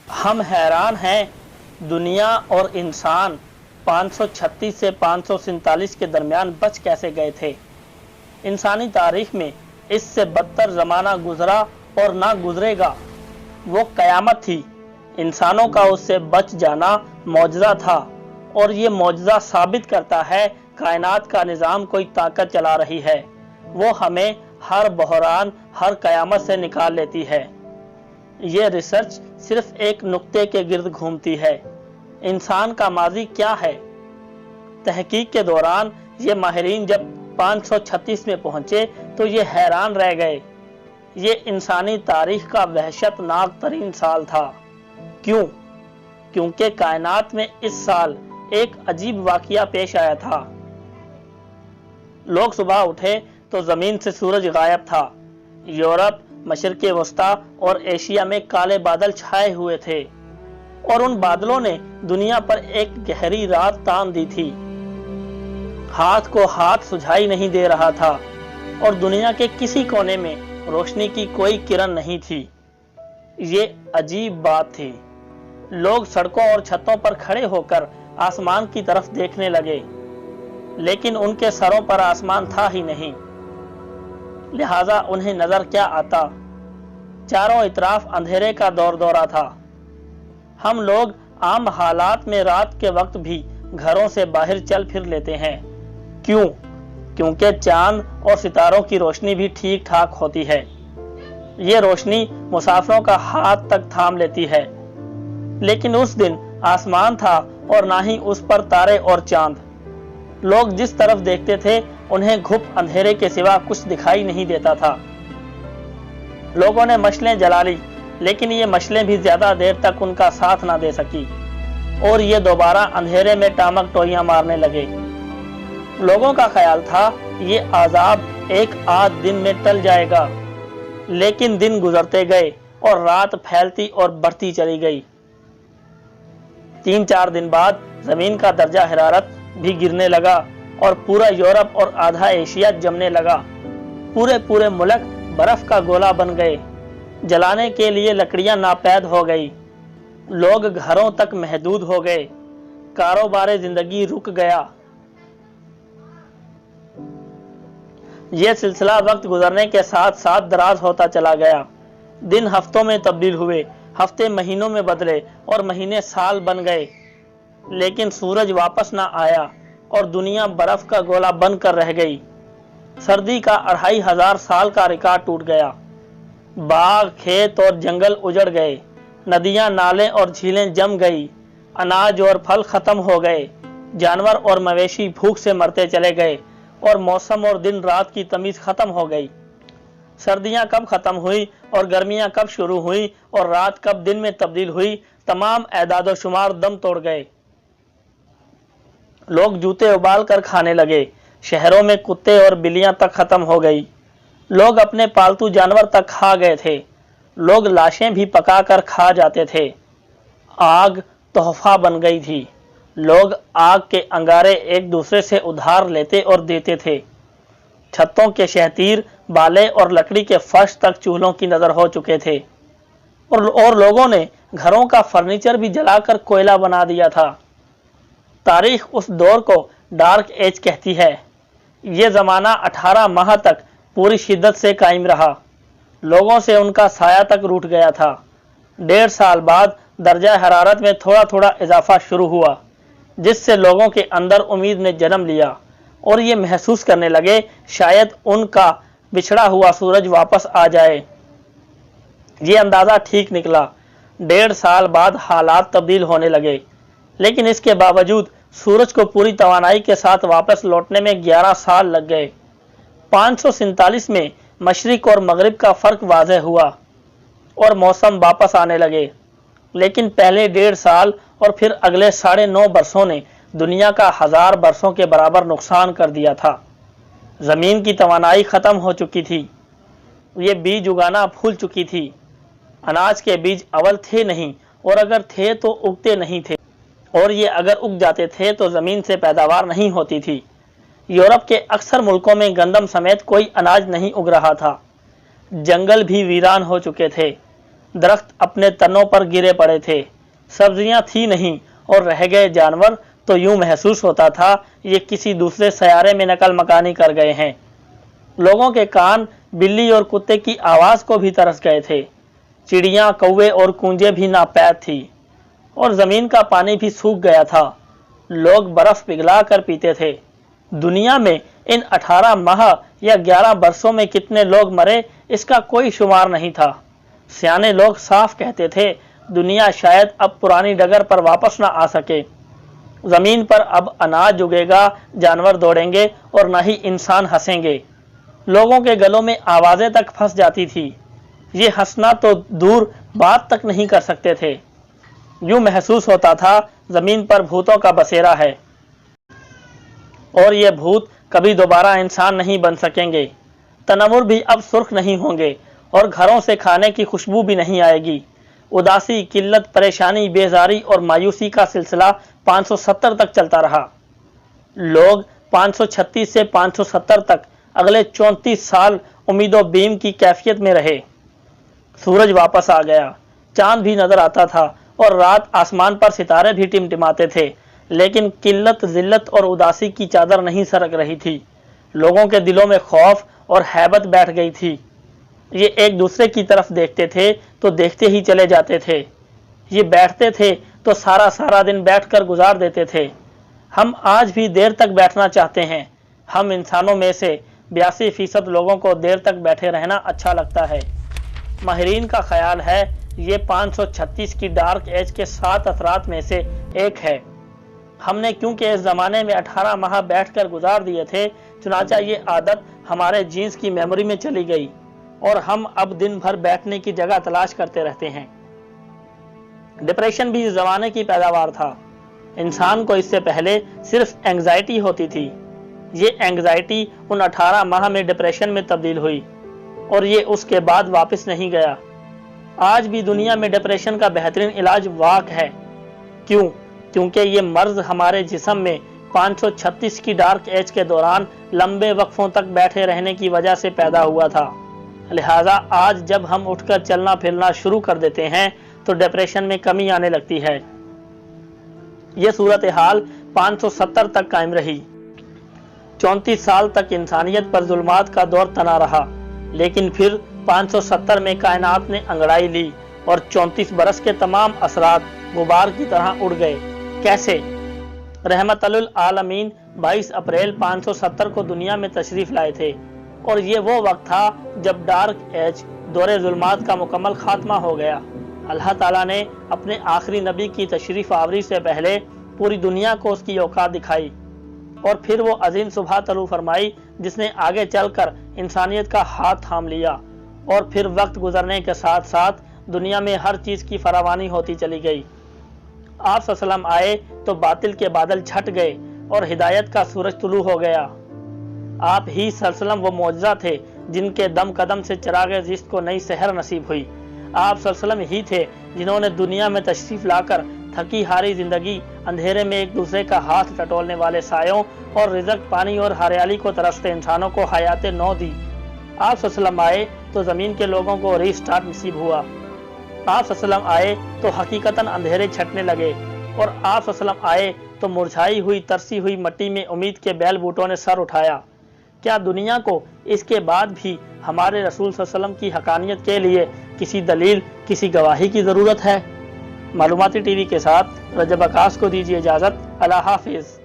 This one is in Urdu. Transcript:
ہم حیران ہیں دنیا اور انسان 536 سے 547 کے درمیان بچ کیسے گئے تھے۔ انسانی تاریخ میں اس سے بدتر زمانہ گزرا اور نہ گزرے گا۔ وہ قیامت تھی۔ انسانوں کا اس سے بچ جانا معجزہ تھا، اور یہ معجزہ ثابت کرتا ہے کائنات کا نظام کوئی طاقت چلا رہی ہے۔ وہ ہمیں ہر بحران، ہر قیامت سے نکال لیتی ہے۔ یہ ریسرچ صرف ایک نقطے کے گرد گھومتی ہے: انسان کا ماضی کیا ہے؟ تحقیق کے دوران یہ ماہرین جب 536 میں پہنچے تو یہ حیران رہ گئے۔ یہ انسانی تاریخ کا وحشت ناک ترین سال تھا۔ کیوں؟ کیونکہ کائنات میں اس سال ایک عجیب واقعہ پیش آیا تھا۔ لوگ صبح اٹھے تو زمین سے سورج غائب تھا۔ یورپ، مشرق وسطیٰ اور ایشیا میں کالے بادل چھائے ہوئے تھے، اور ان بادلوں نے دنیا پر ایک گہری رات تان دی تھی۔ ہاتھ کو ہاتھ سجھائی نہیں دے رہا تھا، اور دنیا کے کسی کونے میں روشنی کی کوئی کرن نہیں تھی۔ یہ عجیب بات تھی۔ لوگ سڑکوں اور چھتوں پر کھڑے ہو کر آسمان کی طرف دیکھنے لگے، لیکن ان کے سروں پر آسمان تھا ہی نہیں۔ لہٰذا انہیں نظر کیا آتا؟ چاروں اطراف اندھیرے کا دور دورہ تھا۔ ہم لوگ عام حالات میں رات کے وقت بھی گھروں سے باہر چل پھر لیتے ہیں۔ کیوں؟ کیونکہ چاند اور ستاروں کی روشنی بھی ٹھیک ٹھاک ہوتی ہے۔ یہ روشنی مسافروں کا ہاتھ تک تھام لیتی ہے، لیکن اس دن آسمان تھا اور نہ ہی اس پر تارے اور چاند۔ لوگ جس طرف دیکھتے تھے انہیں گھپ اندھیرے کے سوا کچھ دکھائی نہیں دیتا تھا۔ لوگوں نے مشلیں جلا لی، لیکن یہ مشلیں بھی زیادہ دیر تک ان کا ساتھ نہ دے سکی، اور یہ دوبارہ اندھیرے میں ٹامک ٹوئیاں مارنے لگے۔ لوگوں کا خیال تھا یہ عذاب ایک آدھ دن میں ٹل جائے گا، لیکن دن گزرتے گئے اور رات پھیلتی اور بڑھتی چلی گئی۔ 3-4 دن بعد زمین کا درجہ حرارت بھی گرنے لگا، اور پورا یورپ اور آدھا ایشیا جمنے لگا۔ پورے ملک برف کا گولا بن گئے۔ جلانے کے لیے لکڑیاں ناپید ہو گئی۔ لوگ گھروں تک محدود ہو گئے۔ کاروبار زندگی رک گیا۔ یہ سلسلہ وقت گزرنے کے ساتھ ساتھ دراز ہوتا چلا گیا۔ دن ہفتوں میں تبدیل ہوئے، ہفتے مہینوں میں بدلے، اور مہینے سال بن گئے، لیکن سورج واپس نہ آیا، اور دنیا برف کا گولا بن کر رہ گئی۔ سردی کا 2500 سال کا ریکارڈ ٹوٹ گیا۔ باغ، کھیت اور جنگل اجڑ گئے۔ ندیاں، نالے اور جھیلیں جم گئی۔ اناج اور پھل ختم ہو گئے۔ جانور اور مویشی بھوک سے مرتے چلے گئے، اور موسم اور دن رات کی تمیز ختم ہو گئی۔ سردیاں کب ختم ہوئی اور گرمیاں کب شروع ہوئی اور رات کب دن میں تبدیل ہوئی، تمام اعداد و شمار دم توڑ گئے۔ لوگ جوتے ابال کر کھانے لگے۔ شہروں میں کتے اور بلیاں تک ختم ہو گئی۔ لوگ اپنے پالتو جانور تک کھا گئے تھے۔ لوگ لاشیں بھی پکا کر کھا جاتے تھے۔ آگ تحفہ بن گئی تھی۔ لوگ آگ کے انگارے ایک دوسرے سے ادھار لیتے اور دیتے تھے۔ چھتوں کے شہتیر، بالے اور لکڑی کے فرش تک چولہوں کی نظر ہو چکے تھے، اور لوگوں نے گھروں کا فرنیچر بھی جلا کر کوئلہ بنا دیا تھا۔ تاریخ اس دور کو ڈارک ایج کہتی ہے۔ یہ زمانہ 18 ماہ تک پوری شدت سے قائم رہا۔ لوگوں سے ان کا سایہ تک روٹھ گیا تھا۔ 1.5 سال بعد درجہ حرارت میں تھوڑا تھوڑا اضافہ شروع ہوا، جس سے لوگوں کے اندر امید نے جنم لیا، اور یہ محسوس کرنے لگے شاید ان کا بچھڑا ہوا سورج واپس آ جائے۔ یہ اندازہ ٹھیک نکلا۔ 1.5 سال بعد حالات تبدیل ہونے لگے، لیکن اس کے باوجود سورج کو پوری توانائی کے ساتھ واپس لوٹنے میں 11 سال لگ گئے۔ 547 میں مشرق اور مغرب کا فرق واضح ہوا، اور موسم واپس آنے لگے، لیکن پہلے 1.5 سال اور پھر اگلے 9.5 برسوں نے دنیا کا 1000 برسوں کے برابر نقصان کر دیا تھا۔ زمین کی توانائی ختم ہو چکی تھی۔ یہ بیج اگانا بھول چکی تھی۔ اناج کے بیج اول تھے نہیں، اور اگر تھے تو اگتے نہیں تھے، اور یہ اگر اگ جاتے تھے تو زمین سے پیداوار نہیں ہوتی تھی۔ یورپ کے اکثر ملکوں میں گندم سمیت کوئی اناج نہیں اگ رہا تھا۔ جنگل بھی ویران ہو چکے تھے۔ درخت اپنے تنوں پر گرے پڑے تھے، سبزیاں تھی نہیں اور رہ گئے جانور تو یوں محسوس ہوتا تھا یہ کسی دوسرے سیارے میں نقل مکانی کر گئے ہیں۔ لوگوں کے کان بلی اور کتے کی آواز کو بھی ترس گئے تھے، چڑیاں، کوے اور کونجے بھی ناپید تھی، اور زمین کا پانی بھی سوکھ گیا تھا۔ لوگ برف پگھلا کر پیتے تھے۔ دنیا میں ان 18 ماہ یا 11 برسوں میں کتنے لوگ مرے اس کا کوئی شمار نہیں تھا۔ سیانے لوگ صاف کہتے تھے دنیا شاید اب پرانی ڈگر پر واپس نہ آ سکے۔ زمین پر اب اناج اگے گا، جانور دوڑیں گے اور نہ ہی انسان ہنسیں گے۔ لوگوں کے گلوں میں آوازیں تک پھنس جاتی تھی، یہ ہنسنا تو دور بات تک نہیں کر سکتے تھے۔ یوں محسوس ہوتا تھا زمین پر بھوتوں کا بسیرا ہے اور یہ بھوت کبھی دوبارہ انسان نہیں بن سکیں گے۔ تنور بھی اب سرخ نہیں ہوں گے اور گھروں سے کھانے کی خوشبو بھی نہیں آئے گی۔ اداسی، قلت، پریشانی، بیزاری اور مایوسی کا سلسلہ 570 تک چلتا رہا۔ لوگ 536 سے 570 تک اگلے 34 سال امید و بیم کی کیفیت میں رہے۔ سورج واپس آ گیا، چاند بھی نظر آتا تھا اور رات آسمان پر ستارے بھی ٹمٹماتے تھے، لیکن قلت، ذلت اور اداسی کی چادر نہیں سرک رہی تھی۔ لوگوں کے دلوں میں خوف اور ہیبت بیٹھ گئی تھی۔ یہ ایک دوسرے کی طرف دیکھتے تھے تو دیکھتے ہی چلے جاتے تھے، یہ بیٹھتے تھے تو سارا دن بیٹھ کر گزار دیتے تھے۔ ہم آج بھی دیر تک بیٹھنا چاہتے ہیں۔ ہم انسانوں میں سے 82% لوگوں کو دیر تک بیٹھے رہنا اچھا لگتا ہے۔ ماہرین کا خیال ہے یہ 536 کی ڈارک ایج کے 7 اثرات میں سے ایک ہے۔ ہم نے کیونکہ اس زمانے میں 18 ماہ بیٹھ کر گزار دیے تھے، چنانچہ یہ عادت ہمارے جینز کی میموری میں چلی گئی اور ہم اب دن بھر بیٹھنے کی جگہ تلاش کرتے رہتے ہیں۔ ڈپریشن بھی اس زمانے کی پیداوار تھا۔ انسان کو اس سے پہلے صرف اینگزائٹی ہوتی تھی۔ یہ اینگزائٹی ان 18 ماہ میں ڈپریشن میں تبدیل ہوئی اور یہ اس کے بعد واپس نہیں گیا۔ آج بھی دنیا میں ڈپریشن کا بہترین علاج واک ہے۔ کیوں؟ کیونکہ یہ مرض ہمارے جسم میں 536 کی ڈارک ایج کے دوران لمبے وقفوں تک بیٹھے رہنے کی وجہ سے پیدا ہوا تھا۔ لہٰذا آج جب ہم اٹھ کر چلنا پھرنا شروع کر دیتے ہیں تو ڈپریشن میں کمی آنے لگتی ہے۔ یہ صورتحال 570 تک قائم رہی۔ 34 سال تک انسانیت پر ظلمات کا دور تنا رہا، لیکن پھر 570 میں کائنات نے انگڑائی لی اور 34 برس کے تمام اثرات غبار کی طرح اڑ گئے۔ کیسے؟ رحمت للعالمین 22 اپریل 570 کو دنیا میں تشریف لائے تھے، اور یہ وہ وقت تھا جب ڈارک ایج، دور ظلمات کا مکمل خاتمہ ہو گیا۔ اللہ تعالیٰ نے اپنے آخری نبی کی تشریف آوری سے پہلے پوری دنیا کو اس کی اوقات دکھائی، اور پھر وہ عظیم صبح طلوع فرمائی جس نے آگے چل کر انسانیت کا ہاتھ تھام لیا، اور پھر وقت گزرنے کے ساتھ ساتھ دنیا میں ہر چیز کی فراوانی ہوتی چلی گئی۔ آپ صلی اللہ علیہ وسلم آئے تو باطل کے بادل چھٹ گئے اور ہدایت کا سورج طلوع ہو گیا۔ آپ ہی صلی اللہ علیہ وسلم وہ معجزہ تھے جن کے دم قدم سے چراغ زیست کو نئی سحر نصیب ہوئی۔ آپ صلی اللہ علیہ وسلم ہی تھے جنہوں نے دنیا میں تشریف لا کر تھکی ہاری زندگی، اندھیرے میں ایک دوسرے کا ہاتھ ٹٹولنے والے سایوں اور رزق، پانی اور ہریالی کو ترستے انسانوں کو حیات نو دی۔ آپ صلی اللہ علیہ وسلم آئے تو زمین کے لوگوں کو ری سٹارٹ نصیب ہوا۔ آپ صلی اللہ علیہ وسلم آئے تو حقیقتاً اندھیرے چھٹنے لگے، اور آپ صلی اللہ علیہ وسلم آئے تو مرجھائی ہوئی ترسی ہوئی مٹی میں امید کے بیل بوٹوں نے سر اٹھایا۔ کیا دنیا کو اس کے بعد بھی ہمارے رسول صلی اللہ علیہ وسلم کی حقانیت کے لیے کسی دلیل، کسی گواہی کی ضرورت ہے؟ معلوماتی ٹی وی کے ساتھ رجب عکاس کو دیجیے اجازت۔ اللہ حافظ۔